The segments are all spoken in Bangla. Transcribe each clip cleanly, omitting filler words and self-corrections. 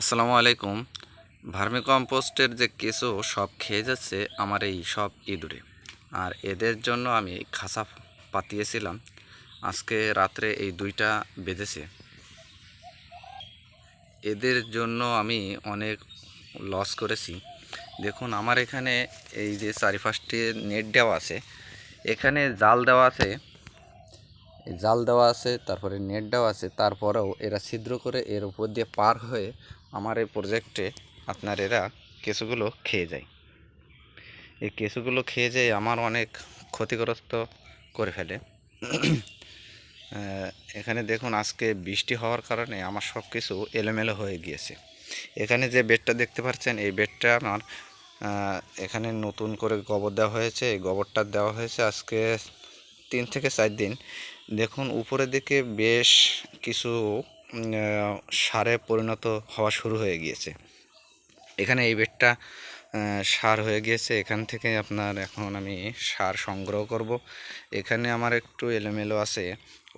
আসসালামু আলাইকুম। ভার্মি কম্পোস্টের যে কেঁচো সব খেয়ে যাচ্ছে আমার এই সব ইঁদুরে। আর এদের জন্য আমি খাঁচা পাতিয়েছিলাম। আজকে রাত্রে এই 2টা বেঁধেছে। এদের জন্য আমি অনেক লস করেছি। দেখুন আমার এখানে এই যে চারিপাশটি নেট দেওয়া আছে, এখানে জাল দেওয়া আছে, তারপরে নেট দেওয়া আছে, তারপরেও এরা ছিদ্র করে এর উপর দিয়ে পার হয়ে আমার এই প্রজেক্টে আপনার এরা কেঁচোগুলো খেয়ে যায়। এই কেঁচোগুলো খেয়ে যায় আমার অনেক ক্ষতিগ্রস্ত করে ফেলে। এখানে দেখুন আজকে বৃষ্টি হওয়ার কারণে আমার সব কিছু এলোমেলো হয়ে গিয়েছে। এখানে যে বেডটা দেখতে পাচ্ছেন এই বেডটা আমার এখানে নতুন করে গোবর দেওয়া হয়েছে। এই গোবরটা দেওয়া হয়েছে আজকে 3 থেকে 4 দিন। দেখুন উপরের দিকে বেশ কিছু সারে পরিণত হওয়া শুরু হয়ে গিয়েছে। এখানে এই বেডটা সার হয়ে গিয়েছে। এখান থেকে আপনার এখন আমি সার সংগ্রহ করব। এখানে আমার একটু এলোমেলো আছে,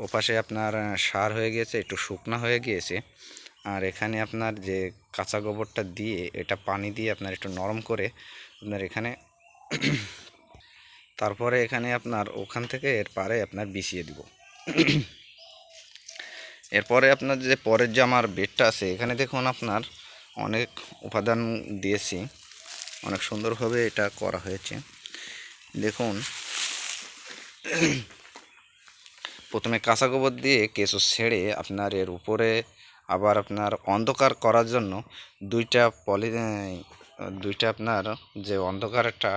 ওপাশে আপনার সার হয়ে গিয়েছে, একটু শুকনা হয়ে গিয়েছে। আর এখানে আপনার যে কাঁচা গোবরটা দিয়ে এটা পানি দিয়ে আপনার একটু নরম করে আপনার এখানে তারপরে এখানে আপনার ওখান থেকে এর পারে আপনার বিছিয়ে দিব। এরপরে আপনার যে পরের যে আমার বেডটা আছে এখানে দেখুন আপনার অনেক উপাদান দিয়েছি, অনেক সুন্দরভাবে এটা করা হয়েছে। দেখুন প্রথমে কাঁচা গোবর দিয়ে কেঁচো ছেড়ে আপনার এর উপরে আবার আপনার অন্ধকার করার জন্য দুইটা আপনার যে অন্ধকার একটা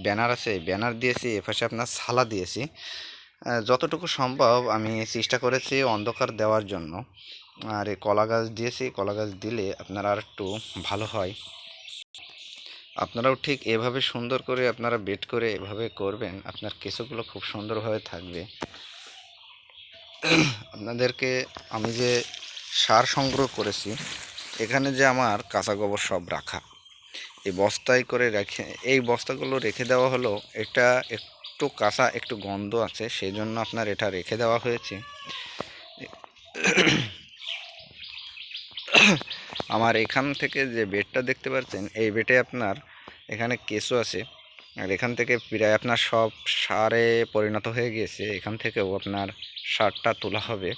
ব্যানার আছে ব্যানার দিয়েছি, এপাশে আপনার ছালা দিয়েছি। যতটুকু সম্ভব আমি চেষ্টা করেছি অন্ধকার দেওয়ার জন্য। আর এই কলা গাছ দিয়েছি, কলা গাছ দিলে আপনার আর একটু ভালো হয়। আপনারাও ঠিক এভাবে সুন্দর করে আপনারা বেড করে এভাবে করবেন, আপনার কেঁচোগুলো খুব সুন্দরভাবে থাকবে। আপনাদেরকে আমি যে সার সংগ্রহ করেছি, এখানে যে আমার কাঁচা গোবর সব রাখা এই বস্তায় করে রেখে, এই বস্তাগুলো রেখে দেওয়া হলো। এটা একটু কাঁচা, একটু গন্ধ আছে, সেই জন্য আপনার এটা রেখে দেওয়া হয়েছে। আমার এখান থেকে যে বেডটা দেখতে পাচ্ছেন এই বেডে আপনার এখানে কেঁচো আছে। আর এখান থেকে প্রায় আপনার সব সারে পরিণত হয়ে গিয়েছে। এখান থেকেও আপনার সারটা তোলা হবে।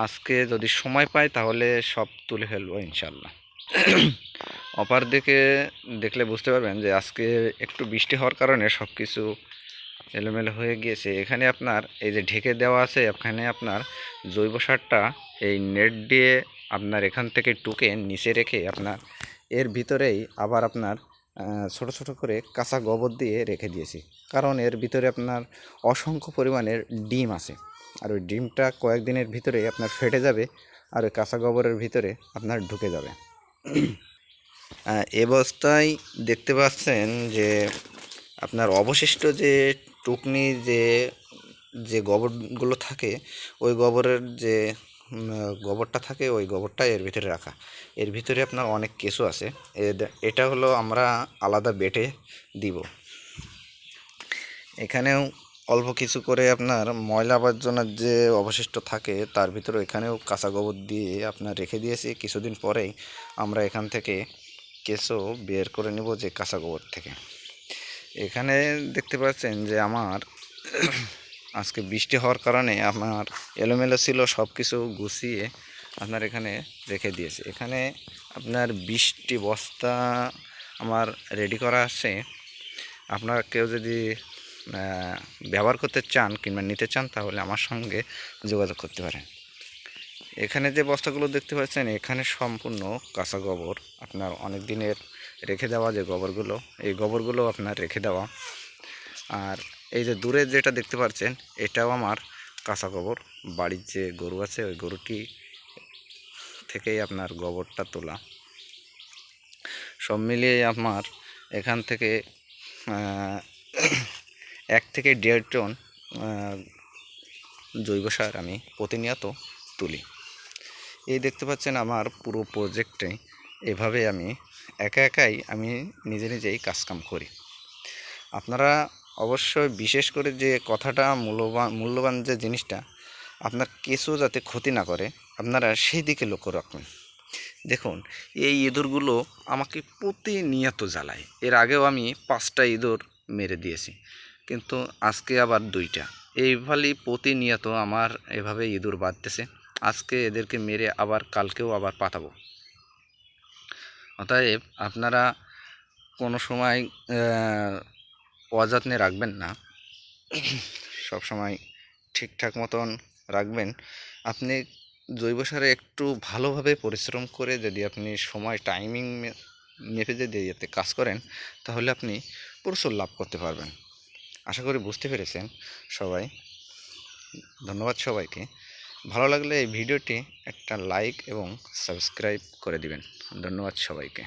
আজকে যদি সময় পাই তাহলে সব তুলে ফেলবো ইনশাল্লাহ। অপার দিকে দেখলে বুঝতে পারবেন যে আজকে একটু বৃষ্টি হওয়ার কারণে সব কিছু এলোমেলো হয়ে গিয়েছে। এখানে আপনার এই যে ঢেকে দেওয়া আছে, এখানে আপনার জৈব সারটা এই নেট দিয়ে আপনার এখান থেকে টুকে নিচে রেখে আপনার এর ভিতরেই আবার আপনার ছোট ছোট করে কাঁচা গোবর দিয়ে রেখে দিয়েছি। কারণ এর ভিতরে আপনার অসংখ্য পরিমাণের ডিম আছে, আর ওই ডিমটা কয়েকদিনের ভিতরে আপনার ফেটে যাবে, আর ওই কাঁচা গোবরের ভিতরে আপনার ঢুকে যাবে। এ অবস্থায় দেখতে পাচ্ছেন যে আপনার অবশিষ্ট যে টুকনি যে যে গোবরগুলো থাকে, ওই গোবরের যে গোবরটা থাকে ওই গোবরটা এর ভিতরে রাখা। এর ভিতরে আপনার অনেক কেঁচো আছে। এটা হলো আমরা আলাদা বেটে দিব। এখানেও অল্প কিছু করে আপনার ময়লা আবর্জনার যে অবশিষ্ট থাকে তার ভিতরে এখানেও কাঁচা গোবর দিয়ে আপনার রেখে দিয়েছি। কিছুদিন পরেই আমরা এখান থেকে কেঁচো বের করে নেব যে কাঁচা গোবর থেকে। এখানে দেখতে পাচ্ছেন যে আমার আজকে বৃষ্টি হওয়ার কারণে আমার এলোমেলো ছিল, সব কিছু গুছিয়ে আপনার এখানে রেখে দিয়েছে। এখানে আপনার 20টি বস্তা আমার রেডি করা আছে। আপনারা কেউ যদি ব্যবহার করতে চান কিংবা নিতে চান তাহলে আমার সঙ্গে যোগাযোগ করতে পারেন। এখানে যে বস্তাগুলো দেখতে পাচ্ছেন এখানে সম্পূর্ণ কাঁচা গোবর, আপনার অনেক দিনের রেখে দেওয়া যে গোবরগুলো, এই গোবরগুলো আপনার রেখে দেওয়া। আর এই যে দূরে যেটা দেখতে পাচ্ছেন এটাও আমার কাঁচা গোবর। বাড়ির যে গরু আছে ওই গরুটি থেকেই আপনার গোবরটা তোলা। সব মিলিয়ে আমার এখান থেকে 1 থেকে 1.5 টন জৈব সার আমি প্রতিনিয়ত তুলি। এই দেখতে পাচ্ছেন আমার পুরো প্রজেক্টে এভাবে আমি একাই আমি নিজেই কাজকাম করি। আপনারা অবশ্যই বিশেষ করে যে কথাটা মূল্যবান যে জিনিসটা, আপনার কেঁচো যাতে ক্ষতি না করে আপনারা সেই দিকে লক্ষ্য রাখবেন। দেখুন, এই ইঁদুরগুলো আমাকে প্রতিনিয়ত জ্বালায়। এর আগেও আমি 5টা ইঁদুর মেরে দিয়েছি, কিন্তু আজকে আবার 2টা। এইভাবেই প্রতিনিয়ত আমার এভাবে ইঁদুর বাঁধতেছে। আজকে এদেরকে মেরে আবার কালকেও আবার পাতাবো। অতএব আপনারা কোনো সময় অযত্নে রাখবেন না, সব সময় ঠিকঠাক মতন রাখবেন। আপনি জৈব সারে একটু ভালোভাবে পরিশ্রম করে যদি আপনি সময় টাইমিং মেপে যদি এতে কাজ করেন, তাহলে আপনি প্রচুর লাভ করতে পারবেন। আশা করি বুঝতে পেরেছেন সবাই। ধন্যবাদ সবাইকে। ভালো লাগলে এই ভিডিওটি একটা লাইক এবং সাবস্ক্রাইব করে দিবেন। ধন্যবাদ সবাইকে।